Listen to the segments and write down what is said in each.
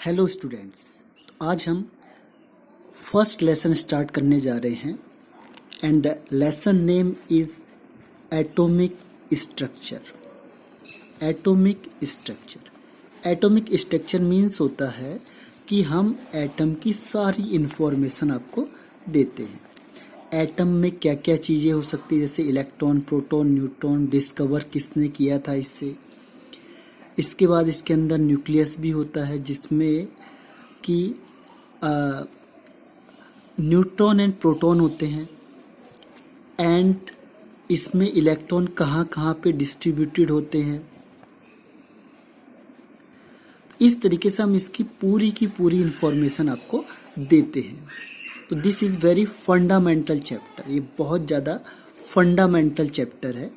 Hello students, आज हम first lesson start करने जा रहे हैं and the lesson name is atomic structure. Atomic structure atomic structure means होता है कि हम एटम की सारी इंफॉर्मेशन आपको देते हैं। एटम में क्या क्या चीज़ें हो सकती है, जैसे इलेक्ट्रॉन, प्रोटॉन, न्यूट्रॉन, डिस्कवर किसने किया था इससे। इसके बाद इसके अंदर न्यूक्लियस भी होता है जिसमें कि न्यूट्रॉन एंड प्रोटॉन होते हैं, एंड इसमें इलेक्ट्रॉन कहाँ कहाँ पे डिस्ट्रीब्यूटेड होते हैं। इस तरीके से हम इसकी पूरी की पूरी इंफॉर्मेशन आपको देते हैं। तो this is very fundamental chapter. ये बहुत ज़्यादा फंडामेंटल चैप्टर है,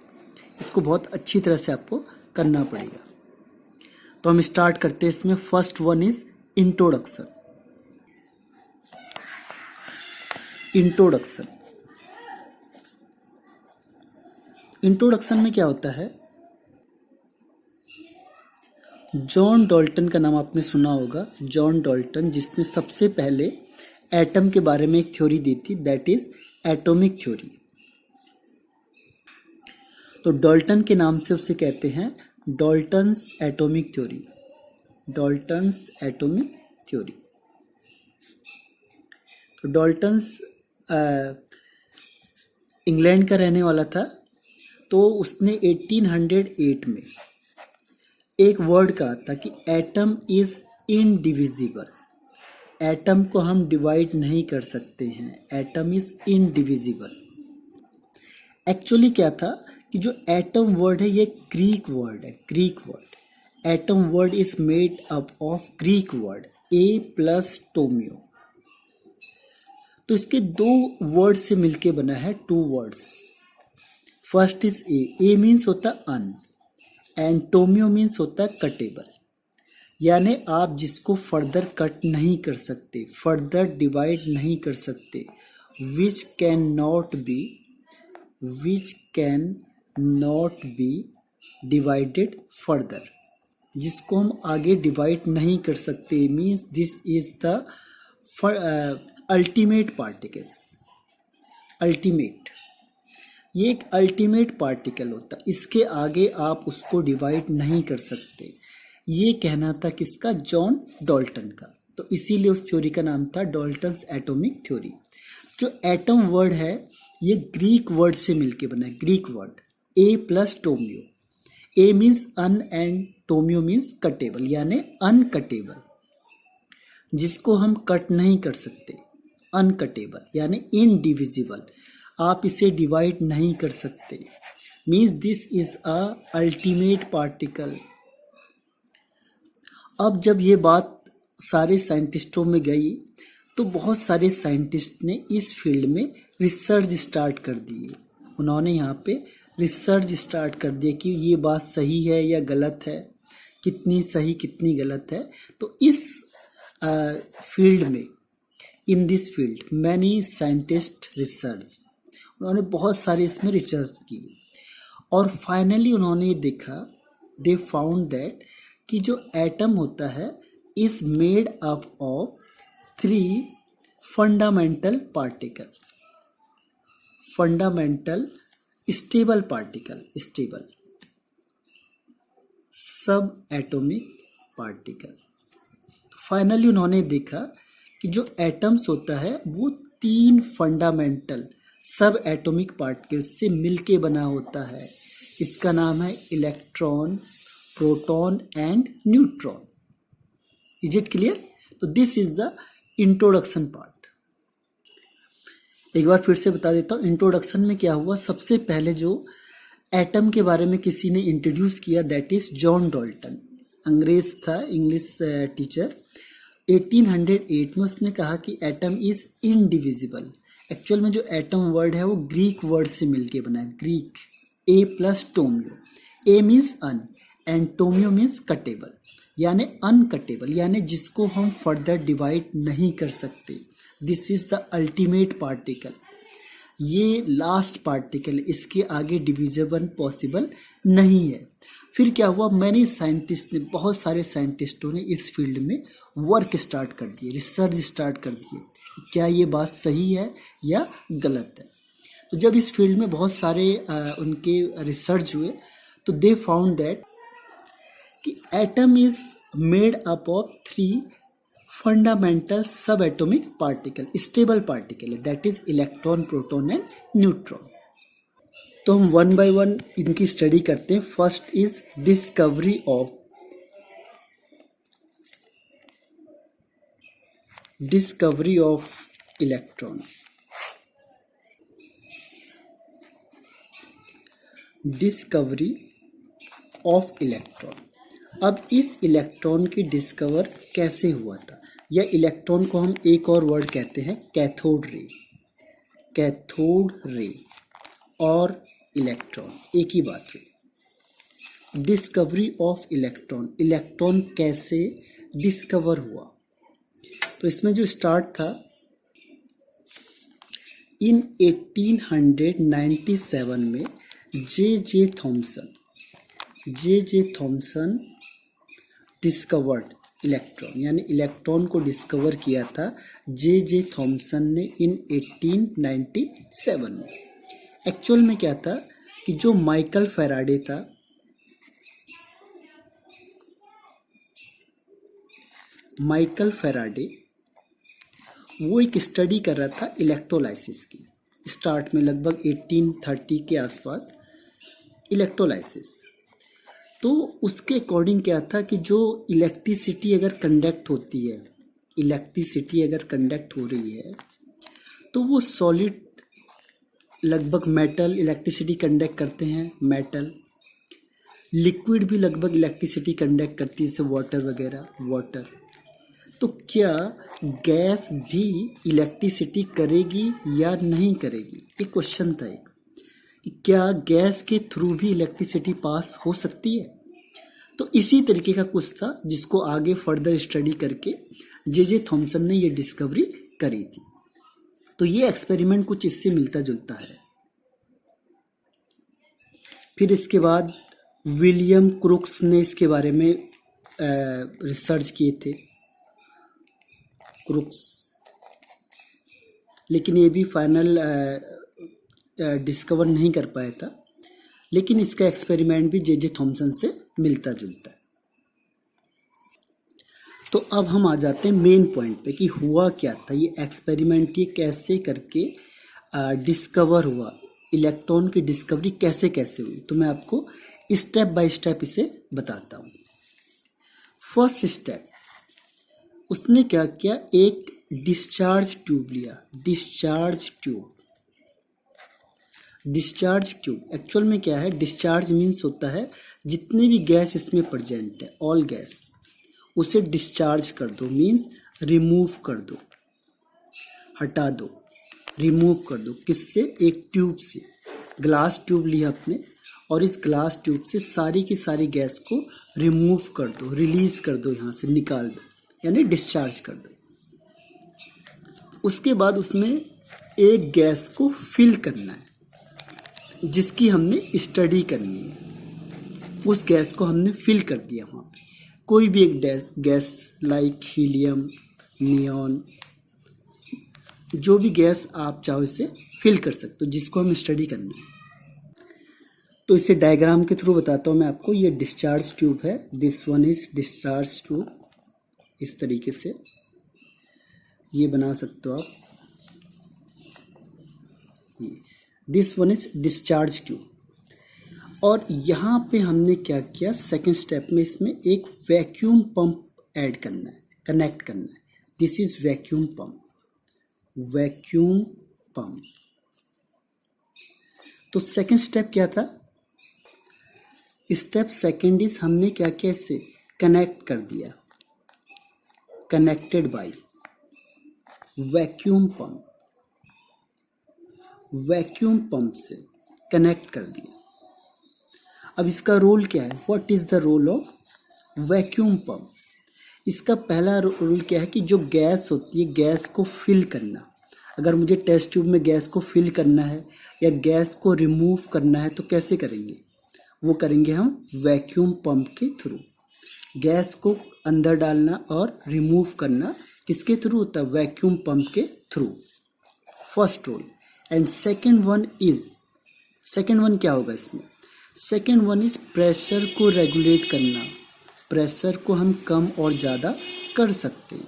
इसको बहुत अच्छी तरह से आपको करना पड़ेगा। तो हम स्टार्ट करते हैं इसमें। First one is introduction. Introduction में क्या होता है, जॉन डाल्टन का नाम आपने सुना होगा। जॉन डाल्टन, जिसने सबसे पहले एटम के बारे में एक थ्योरी दी थी, दैट इज एटॉमिक थ्योरी। तो डाल्टन के नाम से उसे कहते हैं Dalton's atomic theory. Dalton's atomic theory. तो डाल्टन्स इंग्लैंड का रहने वाला था। तो उसने 1808 में एक वर्ड कहा था कि एटम इज इनडिविजिबल। एटम को हम डिवाइड नहीं कर सकते हैं, एटम इज इनडिविजिबल। एक्चुअली क्या था कि जो एटम वर्ड है ये ग्रीक वर्ड है, Greek word. Atom word is made up of Greek word a plus टोमियो। तो इसके दो वर्ड से मिलके बना है, two words. First is a means होता अन एंड टोमियो मीन्स होता है कटेबल। यानी आप जिसको फर्दर कट नहीं कर सकते, फर्दर डिवाइड नहीं कर सकते, which can not be divided further, जिसको हम आगे डिवाइड नहीं कर सकते, means this is the ultimate particles. Ultimate, ये एक अल्टीमेट पार्टिकल होता है, इसके आगे आप उसको डिवाइड नहीं कर सकते। ये कहना था किसका? जॉन डाल्टन का। तो इसीलिए उस थ्योरी का नाम था डाल्टन्स एटॉमिक थ्योरी। जो एटम वर्ड है ये ग्रीक वर्ड से मिलके बना है, ग्रीक वर्ड ए प्लस टोमियो। ए मीन्स अन एंड टोमियो मीन्स कटेबल, यानी अनकटेबल, जिसको हम कट नहीं कर सकते। अनकटेबल यानी इनडिविजिबल, आप इसे डिवाइड नहीं कर सकते, means this is a ultimate particle. अब जब ये बात सारे साइंटिस्टों में गई तो बहुत सारे साइंटिस्ट ने इस फील्ड में रिसर्च स्टार्ट कर दिए। उन्होंने यहाँ पे रिसर्च स्टार्ट कर दिया कि ये बात सही है या गलत है, कितनी सही कितनी गलत है। तो इस फील्ड में, in this field many scientist research, उन्होंने बहुत सारे इसमें रिसर्च की और फाइनली उन्होंने देखा, दे फाउंड दैट कि जो एटम होता है is made up of 3 fundamental particle. Fundamental stable particle, stable सब एटॉमिक पार्टिकल। फाइनली उन्होंने देखा कि जो एटम्स होता है वो 3 फंडामेंटल सब एटॉमिक पार्टिकल से मिलके बना होता है। इसका नाम है electron, proton and neutron. Is it clear? तो this is the introduction part. एक बार फिर से बता देता हूँ इंट्रोडक्शन में क्या हुआ। सबसे पहले जो एटम के बारे में किसी ने इंट्रोड्यूस किया, दैट इज जॉन डाल्टन। अंग्रेज था, इंग्लिश टीचर। 1808 में उसने कहा कि एटम इज इनडिविजिबल। एक्चुअल में जो एटम वर्ड है वो ग्रीक वर्ड से मिलके बना है, ग्रीक, ए प्लस टोमियो। ए मीन्स अन एंड टोमियो मीन्स कटेबल, यानी अनकटेबल, यानी जिसको हम फर्दर डिवाइड नहीं कर सकते। This is the ultimate particle. ये लास्ट पार्टिकल, इसके आगे डिविजिबल पॉसिबल नहीं है। फिर क्या हुआ, मैंने साइंटिस्ट ने, बहुत सारे साइंटिस्टों ने इस फील्ड में वर्क स्टार्ट कर दिए, रिसर्च स्टार्ट कर दिए, क्या ये बात सही है या गलत है। तो जब इस फील्ड में बहुत सारे उनके रिसर्च हुए तो दे फाउंड दैट कि atom is made up of 3 fundamental सब एटॉमिक पार्टिकल, स्टेबल पार्टिकल है, that is electron, proton and neutron. तो हम वन बाय वन इनकी स्टडी करते हैं। First is discovery of electron. Discovery of electron. अब इस इलेक्ट्रॉन की डिस्कवर कैसे हुआ था, या इलेक्ट्रॉन को हम एक और वर्ड कहते हैं कैथोड रे। कैथोड रे और इलेक्ट्रॉन एक ही बात हुई। डिस्कवरी ऑफ इलेक्ट्रॉन, इलेक्ट्रॉन कैसे डिस्कवर हुआ, तो इसमें जो स्टार्ट था इन 1897 में जे थॉमसन डिस्कवर्ड इलेक्ट्रॉन, यानी इलेक्ट्रॉन को डिस्कवर किया था जे थॉमसन ने इन 1897 में। एक्चुअल में क्या था कि जो माइकल फैराडे था, माइकल फैराडे वो एक स्टडी कर रहा था इलेक्ट्रोलाइसिस की, स्टार्ट में लगभग 1830 के आसपास इलेक्ट्रोलाइसिस। तो उसके अकॉर्डिंग क्या था कि जो इलेक्ट्रिसिटी अगर कंडक्ट होती है, इलेक्ट्रिसिटी अगर कंडक्ट हो रही है तो वो सॉलिड, लगभग मेटल इलेक्ट्रिसिटी कंडक्ट करते हैं, मेटल, लिक्विड भी लगभग इलेक्ट्रिसिटी कंडक्ट करती है, जैसे वाटर वगैरह, वाटर। तो क्या गैस भी इलेक्ट्रिसिटी करेगी या नहीं करेगी, ये क्वेश्चन था एक, कि क्या गैस के थ्रू भी इलेक्ट्रिसिटी पास हो सकती है। तो इसी तरीके का कुछ था जिसको आगे फर्दर स्टडी करके जे थॉमसन ने ये डिस्कवरी करी थी। तो ये एक्सपेरिमेंट कुछ इससे मिलता जुलता है। फिर इसके बाद विलियम क्रुक्स ने इसके बारे में रिसर्च किए थे, क्रुक्स, लेकिन ये भी फाइनल डिस्कवर नहीं कर पाया था, लेकिन इसका एक्सपेरिमेंट भी जे थॉमसन से मिलता जुलता है। तो अब हम आ जाते हैं मेन पॉइंट पे कि हुआ क्या था, ये एक्सपेरिमेंट ये कैसे करके डिस्कवर हुआ, इलेक्ट्रॉन की डिस्कवरी कैसे कैसे हुई। तो मैं आपको स्टेप बाय स्टेप इसे बताता हूँ। फर्स्ट स्टेप, उसने क्या किया, एक डिस्चार्ज ट्यूब लिया, डिस्चार्ज ट्यूब एक्चुअल में क्या है, डिस्चार्ज मीन्स होता है जितने भी गैस इसमें प्रेजेंट है, ऑल गैस, उसे डिस्चार्ज कर दो, मीन्स रिमूव कर दो, हटा दो, रिमूव कर दो। किससे, एक ट्यूब से, ग्लास ट्यूब लिया आपने, और इस ग्लास ट्यूब से सारी की सारी गैस को रिमूव कर दो, रिलीज कर दो, यहाँ से निकाल दो, यानी डिस्चार्ज कर दो। उसके बाद उसमें एक गैस को फिल करना है, जिसकी हमने स्टडी करनी है। उस गैस को हमने फिल कर दिया वहाँ पे, कोई भी एक गैस लाइक हीलियम, नियॉन, जो भी गैस आप चाहो इसे फिल कर सकते हो, जिसको हम स्टडी करना है। तो इसे डायग्राम के थ्रू बताता हूँ मैं आपको। ये डिस्चार्ज ट्यूब है, this one is discharge tube, इस तरीके से ये बना सकते हो आप। This one is discharge tube, और यहाँ पे हमने क्या किया, सेकेंड स्टेप में इसमें एक वैक्यूम पंप ऐड करना है, कनेक्ट करना है। This is vacuum pump, vacuum pump. तो सेकेंड स्टेप क्या था, स्टेप सेकेंड इज हमने क्या किया, इसे कनेक्ट कर दिया, connected by vacuum pump, vacuum pump से कनेक्ट कर दिया। अब इसका रोल क्या है, what is the role of vacuum pump. इसका पहला रोल क्या है कि जो गैस होती है, गैस को फिल करना। अगर मुझे टेस्ट ट्यूब में गैस को फिल करना है या गैस को रिमूव करना है तो कैसे करेंगे, वो करेंगे हम वैक्यूम पंप के थ्रू। गैस को अंदर डालना और रिमूव करना किसके थ्रू होता है? वैक्यूम पंप के through. First rule. And second one क्या होगा इसमें? सेकेंड वन इज प्रेशर को रेगुलेट करना। प्रेशर को हम कम और ज़्यादा कर सकते हैं।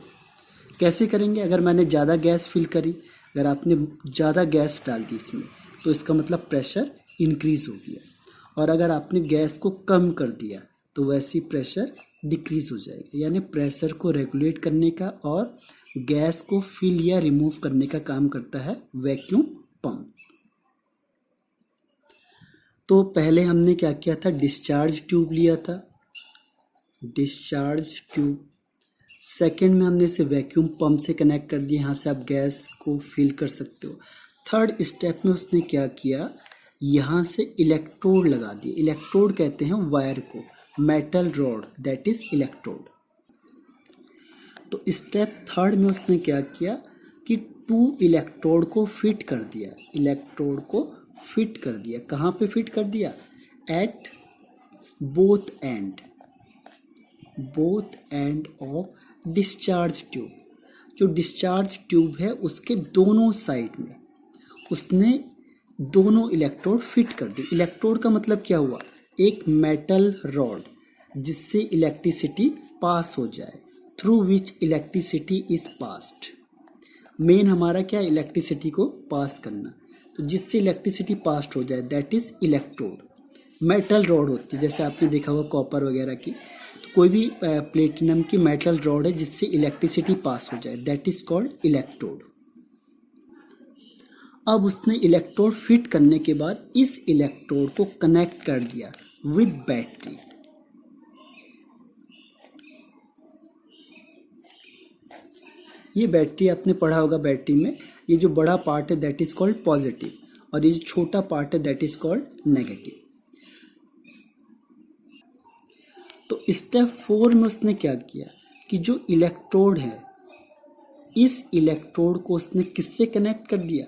कैसे करेंगे? अगर मैंने ज़्यादा गैस फिल करी, अगर आपने ज़्यादा गैस डाल दी इसमें, तो इसका मतलब प्रेशर इंक्रीज हो गया। और अगर आपने गैस को कम कर दिया तो वैसी प्रेशर डिक्रीज हो जाएगा। यानी प्रेशर को रेगुलेट करने का और गैस को फिल या रिमूव करने का काम करता है वैक्यूम पंप। तो पहले हमने क्या किया था? डिस्चार्ज ट्यूब लिया था, डिस्चार्ज ट्यूब। सेकेंड में हमने इसे वैक्यूम पंप से कनेक्ट कर दिया, यहाँ से आप गैस को फिल कर सकते हो। थर्ड स्टेप में उसने क्या किया? यहाँ से इलेक्ट्रोड लगा दिए। इलेक्ट्रोड कहते हैं वायर को, metal rod, that is electrode. तो स्टेप थर्ड में उसने क्या किया कि 2 इलेक्ट्रोड को फिट कर दिया। इलेक्ट्रोड को फिट कर दिया। कहाँ पे फिट कर दिया? At both end of discharge tube. जो डिस्चार्ज ट्यूब है उसके दोनों साइड में उसने दोनों इलेक्ट्रोड फिट कर दिए। इलेक्ट्रोड का मतलब क्या हुआ? एक मेटल रॉड जिससे इलेक्ट्रिसिटी पास हो जाए, through which electricity is passed. Main हमारा क्या है? इलेक्ट्रिसिटी को पास करना। तो जिससे इलेक्ट्रिसिटी पास हो जाए that is electrode. Metal rod होती है, जैसे आपने देखा हुआ कॉपर वगैरह की, तो कोई भी प्लेटिनम की मेटल रॉड है जिससे इलेक्ट्रिसिटी पास हो जाए, दैट इज कॉल्ड इलेक्ट्रोड। अब उसने इलेक्ट्रोड फिट करने के बाद इस इलेक्ट्रोड को कनेक्ट कर दिया विद बैटरी। ये बैटरी आपने पढ़ा होगा। बैटरी में ये जो बड़ा पार्ट है दैट इज कॉल्ड पॉजिटिव और ये जो छोटा पार्ट है दैट इज कॉल्ड नेगेटिव। तो स्टेप 4 में उसने क्या किया कि जो इलेक्ट्रोड है, इस इलेक्ट्रोड को उसने किससे कनेक्ट कर दिया?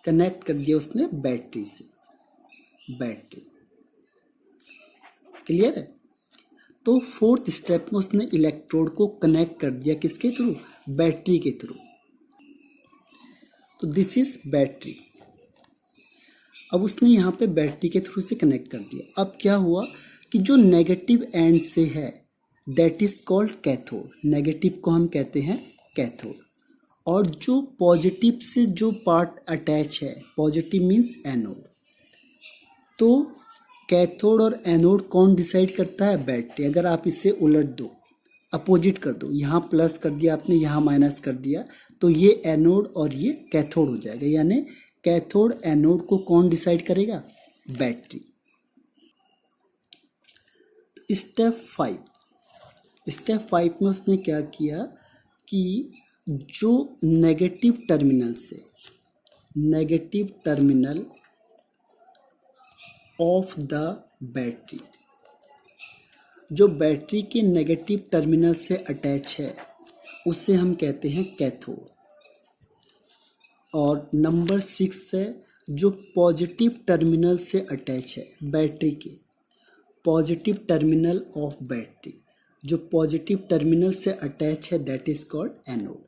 कनेक्ट कर दिया उसने बैटरी से। बैटरी क्लियर है? तो फोर्थ स्टेप में उसने इलेक्ट्रोड को कनेक्ट कर दिया किसके थ्रू? बैटरी के थ्रू। तो दिस इज बैटरी। अब उसने यहाँ पे बैटरी के थ्रू से कनेक्ट कर दिया। अब क्या हुआ कि जो नेगेटिव एंड से है that is called cathode. Negative को हम कहते हैं कैथोड। और जो पॉजिटिव से जो पार्ट अटैच है, पॉजिटिव मीन्स एनोड। तो कैथोड और एनोड कौन डिसाइड करता है? बैटरी। अगर आप इसे उलट दो, अपोजिट कर दो, यहाँ प्लस कर दिया आपने, यहाँ माइनस कर दिया, तो ये एनोड और ये कैथोड हो जाएगा। यानी कैथोड एनोड को कौन डिसाइड करेगा? बैटरी। स्टेप 5 में उसने क्या किया कि जो negative terminal of the battery, जो बैटरी के नेगेटिव टर्मिनल से अटैच है उसे हम कहते हैं कैथोड। और नंबर 6 है जो पॉजिटिव टर्मिनल से अटैच है बैटरी के, पॉजिटिव टर्मिनल ऑफ बैटरी, जो पॉजिटिव टर्मिनल से अटैच है दैट इज कॉल्ड एनोड।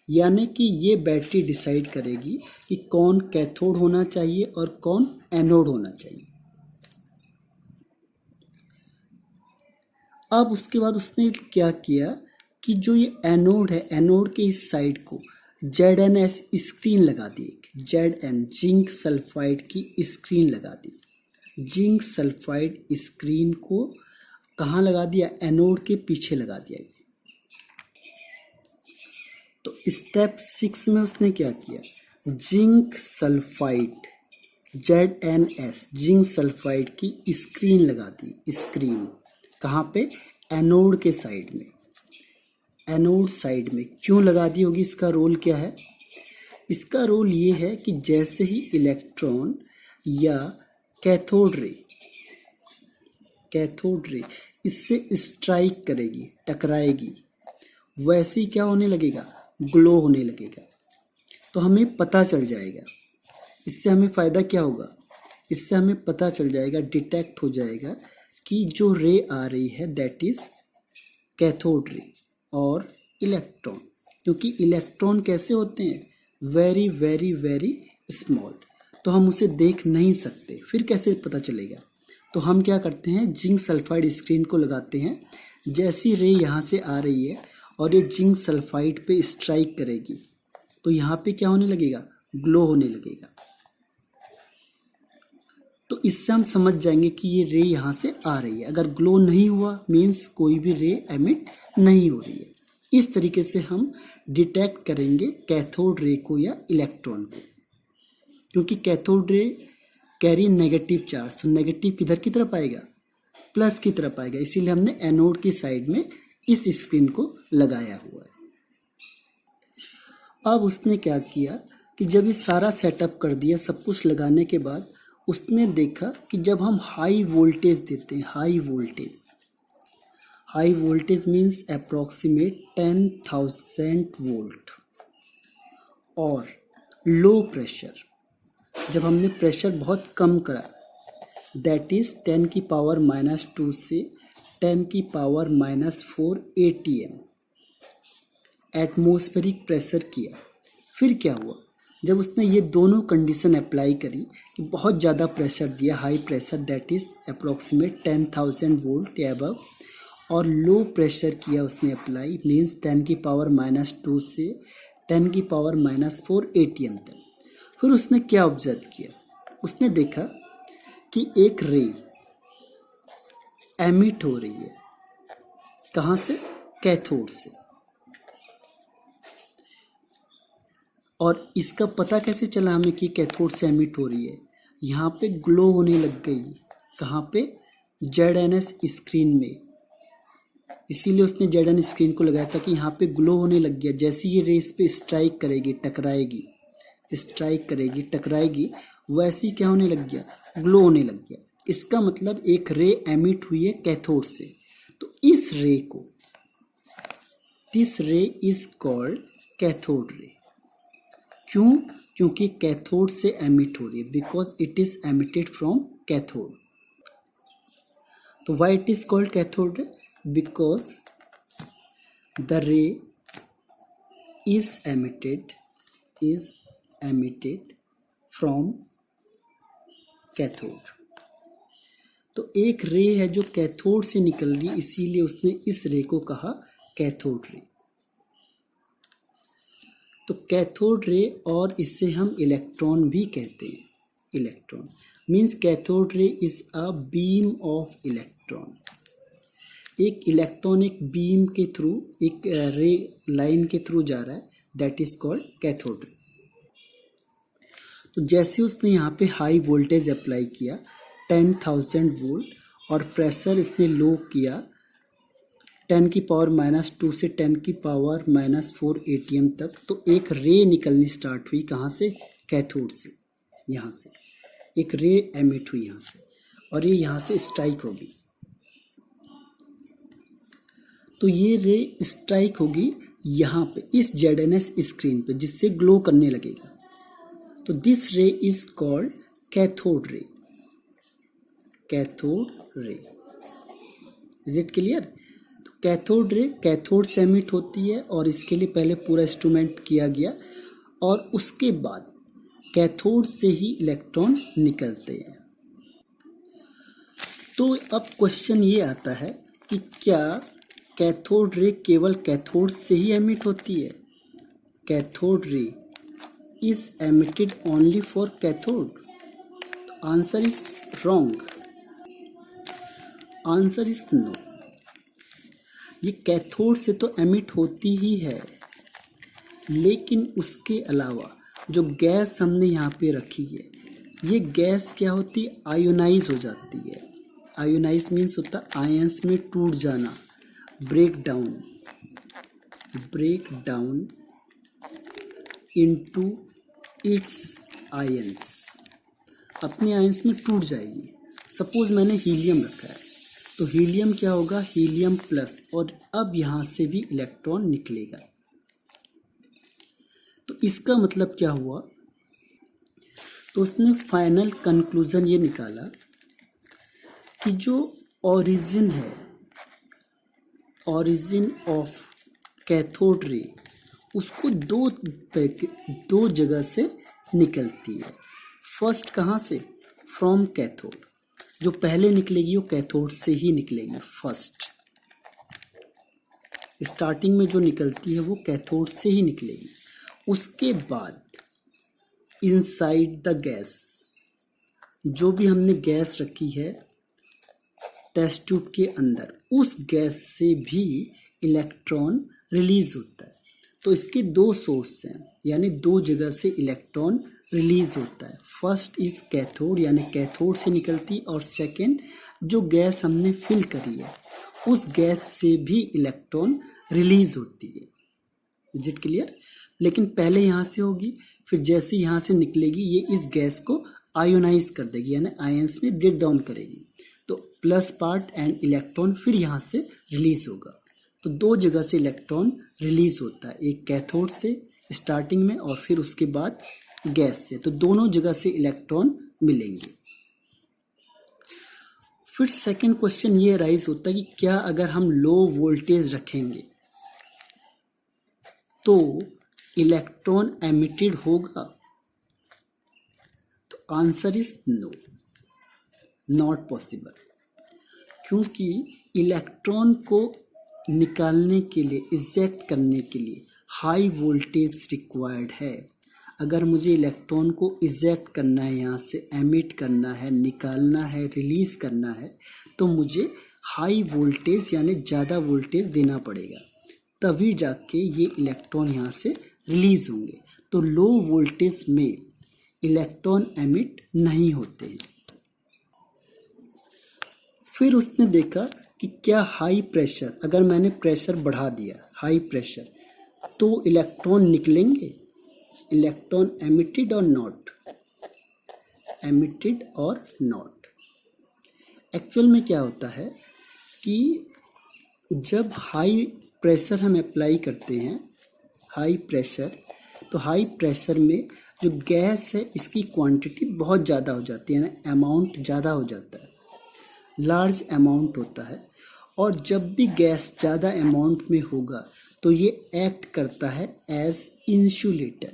यानी कि ये बैटरी डिसाइड करेगी कि कौन कैथोड होना चाहिए और कौन एनोड होना चाहिए। अब उसके बाद उसने क्या किया कि जो ये एनोड है, एनोड के इस साइड को ZnS स्क्रीन लगा दी। Zn जिंक सल्फाइड की स्क्रीन लगा दी। जिंक सल्फाइड स्क्रीन को कहाँ लगा दिया? एनोड के पीछे लगा दिया गया। तो स्टेप 6 में उसने क्या किया? Zinc sulphide ZnS zinc sulphide की स्क्रीन लगा दी। स्क्रीन कहाँ पे? एनोड के साइड में। एनोड साइड में क्यों लगा दी होगी? इसका रोल क्या है? इसका रोल ये है कि जैसे ही इलेक्ट्रॉन या कैथोड रे इससे स्ट्राइक करेगी, टकराएगी, वैसे ही क्या होने लगेगा? ग्लो होने लगेगा। तो हमें पता चल जाएगा। इससे हमें फ़ायदा क्या होगा इससे हमें पता चल जाएगा, डिटेक्ट हो जाएगा कि जो रे आ रही है दैट इज कैथोड रे और इलेक्ट्रॉन। क्योंकि इलेक्ट्रॉन कैसे होते हैं, वेरी वेरी वेरी स्मॉल, तो हम उसे देख नहीं सकते। फिर कैसे पता चलेगा, तो हम क्या करते हैं, जिंक सल्फाइड स्क्रीन को लगाते हैं। जैसी रे यहाँ से आ रही है और ये जिंक सल्फाइड पे स्ट्राइक करेगी तो यहाँ पे क्या होने लगेगा, ग्लो होने लगेगा। तो इससे हम समझ जाएंगे कि ये रे यहाँ से आ रही है। अगर ग्लो नहीं हुआ मीन्स कोई भी रे एमिट नहीं हो रही है। इस तरीके से हम डिटेक्ट करेंगे कैथोड रे को या इलेक्ट्रॉन को। क्योंकि cathode ray carry negative charge, तो नेगेटिव किधर की तरफ आएगा, प्लस की तरफ आएगा, इसीलिए हमने एनोड की साइड में इस स्क्रीन को लगाया हुआ है। अब उसने क्या किया कि जब ये सारा सेटअप कर दिया, सब कुछ लगाने के बाद उसने देखा कि जब हम हाई वोल्टेज देते हैं, high voltage means approximate 10,000 volt, और लो प्रेशर, जब हमने प्रेशर बहुत कम करा, दैट इज 10 की पावर -2 से 10 की पावर -4 ATM एटमॉस्फेरिक प्रेशर किया। फिर क्या हुआ, जब उसने ये दोनों कंडीशन अप्लाई करी कि बहुत ज़्यादा प्रेशर दिया, high pressure that is approximate 10,000 volt या अबव, और लो प्रेशर किया उसने अप्लाई मीन्स 10 की पावर -2 से 10 की पावर -4 ATM तक। फिर उसने क्या ऑब्जर्व किया, उसने देखा कि एक रे एमिट हो रही है, कहाँ से, कैथोड से। और इसका पता कैसे चला हमें कि कैथोड से एमिट हो रही है, यहाँ पे ग्लो होने लग गई, कहाँ पे, ZNS स्क्रीन में। इसीलिए उसने ZN स्क्रीन को लगाया था कि यहाँ पे ग्लो होने लग गया। जैसे ये रे इस पे स्ट्राइक करेगी, टकराएगी, वैसे क्या होने लग गया, ग्लो होने लग गया। इसका मतलब एक रे एमिट हुई है कैथोड से। तो इस रे को, दिस रे इज कॉल्ड कैथोड रे। क्यों, क्योंकि कैथोड से एमिट हो रही है, because it is emitted from cathode. तो why it is called cathode ray, because the ray is emitted from cathode. तो एक रे है जो कैथोड से निकल रही है, इसीलिए उसने इस रे को कहा कैथोड रे। तो कैथोड रे, और इससे हम इलेक्ट्रॉन भी कहते हैं। Electron means cathode ray is a beam of electron. एक इलेक्ट्रॉन एक बीम के थ्रू, एक रे लाइन के थ्रू जा रहा है, दैट इज कॉल्ड कैथोड रे। तो जैसे उसने यहाँ पे हाई वोल्टेज अप्लाई किया 10,000 वोल्ट, और प्रेशर इसने लो किया 10 की पावर -2 से 10 की पावर -4 ATM तक, तो एक रे निकलनी स्टार्ट हुई, कहाँ से, कैथोड से। यहाँ से एक रे एमिट हुई यहाँ से, और ये यहाँ से स्ट्राइक होगी। तो ये रे स्ट्राइक होगी यहाँ पे इस ZNS स्क्रीन पे, जिससे ग्लो करने लगेगा। तो दिस रे is called cathode ray. Is it clear. तो कैथोड रे कैथोड से एमिट होती है, और इसके लिए पहले पूरा इंस्ट्रूमेंट किया गया, और उसके बाद कैथोड से ही इलेक्ट्रॉन निकलते हैं। तो अब क्वेश्चन ये आता है कि क्या कैथोड रे केवल कैथोड से ही एमिट होती है, cathode ray is emitted only for cathode. Answer is wrong, answer is no. ये कैथोड से तो एमिट होती ही है, लेकिन उसके अलावा जो गैस हमने यहाँ पे रखी है, ये गैस क्या होती है, आयोनाइज हो जाती है। आयोनाइज मीन्स होता है आयंस में टूट जाना, break down into its ions, अपने आयंस में टूट जाएगी। सपोज मैंने हीलियम रखा है, तो हीलियम क्या होगा, हीलियम प्लस, और अब यहाँ से भी इलेक्ट्रॉन निकलेगा। तो इसका मतलब क्या हुआ, तो तो उसने फाइनल कंक्लूजन ये निकाला कि जो ओरिजिन है, ओरिजिन ऑफ कैथोड रे, उसको दो जगह से निकलती है। फर्स्ट कहाँ से? From cathode. जो पहले निकलेगी वो कैथोड से ही निकलेगी। फर्स्ट स्टार्टिंग में जो निकलती है वो कैथोड से ही निकलेगी। उसके बाद इनसाइड द गैस, जो भी हमने गैस रखी है टेस्ट ट्यूब के अंदर, उस गैस से भी इलेक्ट्रॉन रिलीज होता है। तो इसके दो सोर्स हैं, यानी दो जगह से इलेक्ट्रॉन रिलीज होता है। फर्स्ट इज कैथोड, यानी कैथोड से निकलती, और सेकंड जो गैस हमने फिल करी है उस गैस से भी इलेक्ट्रॉन रिलीज होती है। Is it clear? लेकिन पहले यहाँ से होगी, फिर जैसे यहाँ से निकलेगी ये इस गैस को आयोनाइज कर देगी, यानी आयंस में ब्रेक डाउन करेगी। तो प्लस पार्ट एंड इलेक्ट्रॉन फिर यहाँ से रिलीज होगा। तो दो जगह से इलेक्ट्रॉन रिलीज होता है, एक कैथोड से स्टार्टिंग में और फिर उसके बाद गैस से। तो दोनों जगह से इलेक्ट्रॉन मिलेंगे। फिर सेकंड क्वेश्चन ये राइज होता है कि क्या अगर हम लो वोल्टेज रखेंगे तो इलेक्ट्रॉन एमिटेड होगा? तो answer is no, not possible. क्योंकि इलेक्ट्रॉन को निकालने के लिए, इजेक्ट करने के लिए हाई वोल्टेज रिक्वायर्ड है। अगर मुझे इलेक्ट्रॉन को इजेक्ट करना है, यहाँ से एमिट करना है, निकालना है, रिलीज करना है, तो मुझे हाई वोल्टेज यानी ज़्यादा वोल्टेज देना पड़ेगा, तभी जाके ये इलेक्ट्रॉन यहाँ से रिलीज होंगे। तो लो वोल्टेज में इलेक्ट्रॉन एमिट नहीं होते हैं। फिर उसने देखा कि क्या हाई प्रेशर, अगर मैंने प्रेशर बढ़ा दिया हाई प्रेशर, तो इलेक्ट्रॉन निकलेंगे? इलेक्ट्रॉन एमिटेड और नॉट, एमिटेड और नॉट। एक्चुअल में क्या होता है कि जब हाई प्रेशर हम अप्लाई करते हैं, हाई प्रेशर, तो हाई प्रेशर में जो गैस है इसकी क्वांटिटी बहुत ज़्यादा हो जाती है, ना अमाउंट ज़्यादा हो जाता है, लार्ज अमाउंट होता है। और जब भी गैस ज़्यादा अमाउंट में होगा तो ये एक्ट करता है एज इंसुलेटर,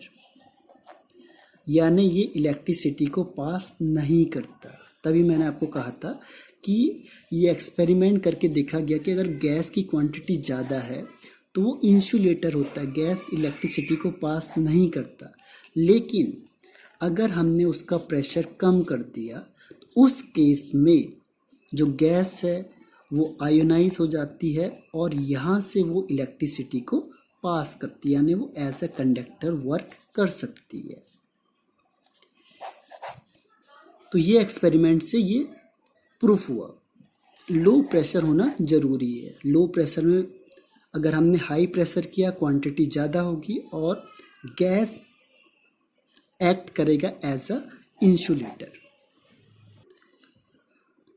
यानी ये इलेक्ट्रिसिटी को पास नहीं करता। तभी मैंने आपको कहा था कि ये एक्सपेरिमेंट करके देखा गया कि अगर गैस की क्वांटिटी ज़्यादा है तो वो इंसुलेटर होता है, गैस इलेक्ट्रिसिटी को पास नहीं करता। लेकिन अगर हमने उसका प्रेशर कम कर दिया तो उस केस में जो गैस है वो आयोनाइज हो जाती है और यहाँ से वो इलेक्ट्रिसिटी को पास करती है, यानी वो एज ए कंडक्टर वर्क कर सकती है। तो ये एक्सपेरिमेंट से ये प्रूफ हुआ। लो प्रेशर होना जरूरी है। लो प्रेशर में अगर हमने हाई प्रेशर किया क्वांटिटी ज़्यादा होगी और गैस एक्ट करेगा एज अ इंसुलेटर।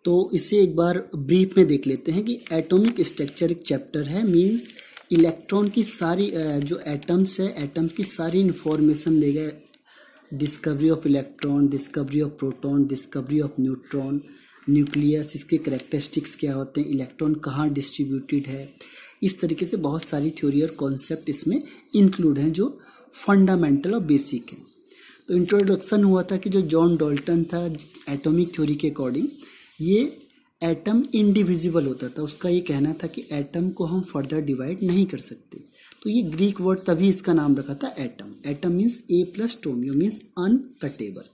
तो इसे एक बार ब्रीफ में देख लेते हैं कि एटॉमिक स्ट्रक्चर एक चैप्टर है, मींस इलेक्ट्रॉन की सारी जो एटम्स है, एटम्स की सारी इंफॉर्मेशन देगा। Discovery of electron, discovery of proton, discovery of neutron, nucleus, इसके कैरेक्टरिस्टिक्स क्या होते हैं, इलेक्ट्रॉन कहाँ डिस्ट्रीब्यूटेड है। इस तरीके से बहुत सारी थ्योरी और कॉन्सेप्ट इसमें इंक्लूड हैं जो फंडामेंटल और बेसिक हैं। तो इंट्रोडक्शन हुआ था कि जो जॉन डाल्टन था एटॉमिक थ्योरी के अकॉर्डिंग ये एटम इनडिविजिबल होता था। उसका ये कहना था कि एटम को हम फर्दर डिवाइड नहीं कर सकते। तो ये ग्रीक वर्ड, तभी इसका नाम रखा था एटम। एटम मीन्स ए प्लस टोमियो मीन्स अनकटेबल।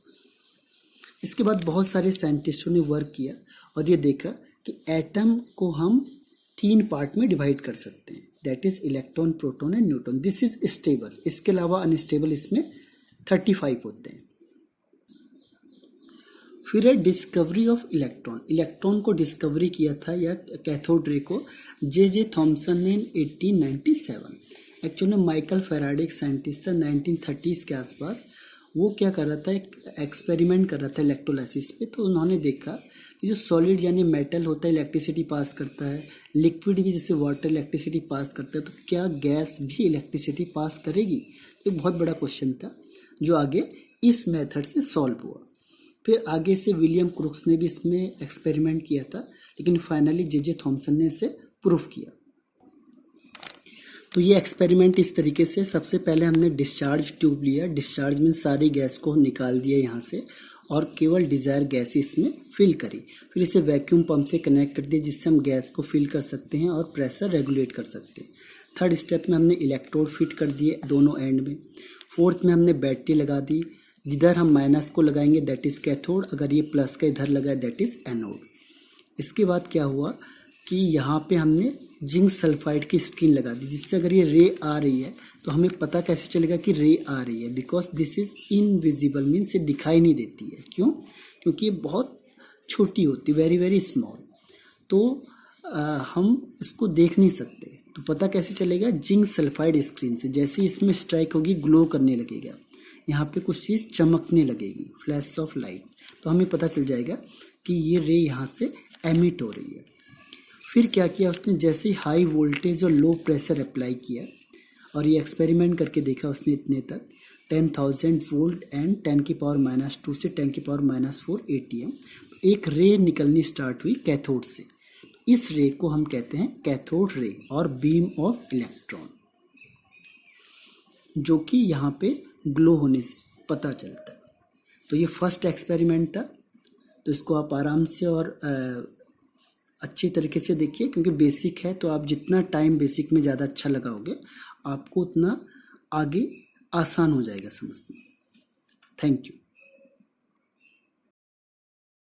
इसके बाद बहुत सारे साइंटिस्टों ने वर्क किया और ये देखा कि एटम को हम 3 पार्ट में डिवाइड कर सकते हैं, that is electron, proton and neutron. This is stable. इसके अलावा अनस्टेबल इसमें 35 होते हैं। फिर है डिस्कवरी ऑफ इलेक्ट्रॉन। इलेक्ट्रॉन को डिस्कवरी किया था या कैथोड रे को जे थॉमसन ने 1897। एक्चुअली माइकल फेराडे एक साइंटिस्ट था 1930s के आसपास। वो क्या कर रहा था, एक एक्सपेरिमेंट कर रहा था इलेक्ट्रोलाइसिस पे। तो उन्होंने देखा कि जो सॉलिड यानी मेटल होता है इलेक्ट्रिसिटी पास करता है, लिक्विड भी जैसे वाटर इलेक्ट्रिसिटी पास करता है, तो क्या गैस भी इलेक्ट्रिसिटी पास करेगी? ये बहुत बड़ा क्वेश्चन था जो आगे इस मेथड से सॉल्व हुआ। फिर आगे से विलियम क्रूक्स ने भी इसमें एक्सपेरिमेंट किया था, लेकिन फाइनली जे थॉमसन ने इसे प्रूफ किया। तो ये एक्सपेरिमेंट इस तरीके से, सबसे पहले हमने डिस्चार्ज ट्यूब लिया, डिस्चार्ज में सारी गैस को निकाल दिया यहाँ से और केवल डिज़ायर गैस इसमें फिल करी। फिर इसे वैक्यूम पंप से कनेक्ट कर दिया जिससे हम गैस को फिल कर सकते हैं और प्रेशर रेगुलेट कर सकते हैं। थर्ड स्टेप में हमने इलेक्ट्रोड फिट कर दिए दोनों एंड में। फोर्थ में हमने बैटरी लगा दी, जिधर हम माइनस को लगाएंगे दैट इज़ कैथोड, अगर ये प्लस का इधर लगा दैट इज़ एनोड। इसके बाद क्या हुआ कि यहाँ पे हमने जिंक सल्फाइड की स्क्रीन लगा दी, जिससे अगर ये रे आ रही है तो हमें पता कैसे चलेगा कि रे आ रही है, because this is invisible, means ये दिखाई नहीं देती है। क्यों? क्योंकि ये बहुत छोटी होती, वेरी वेरी स्मॉल, तो हम इसको देख नहीं सकते। तो पता कैसे चलेगा? जिंक सल्फाइड स्क्रीन से। जैसे ही इसमें स्ट्राइक होगी ग्लो करने लगेगा, यहाँ पे कुछ चीज़ चमकने लगेगी, फ्लैश ऑफ लाइट, तो हमें पता चल जाएगा कि ये रे यहाँ से एमिट हो रही है। फिर क्या किया उसने, जैसे ही हाई वोल्टेज और लो प्रेशर अप्लाई किया और ये एक्सपेरिमेंट करके देखा उसने इतने तक 10,000 वोल्ट एंड 10⁻⁻² से 10⁻⁻4 ATM, तो एक रे निकलनी स्टार्ट हुई कैथोड से। इस रे को हम कहते हैं कैथोड रे और बीम ऑफ इलेक्ट्रॉन, जो कि यहाँ पे ग्लो होने से पता चलता है। तो ये फर्स्ट एक्सपेरिमेंट था, तो इसको आप आराम से और अच्छी तरीके से देखिए, क्योंकि बेसिक है, तो आप जितना टाइम बेसिक में ज़्यादा अच्छा लगाओगे आपको उतना आगे आसान हो जाएगा समझना। Thank you.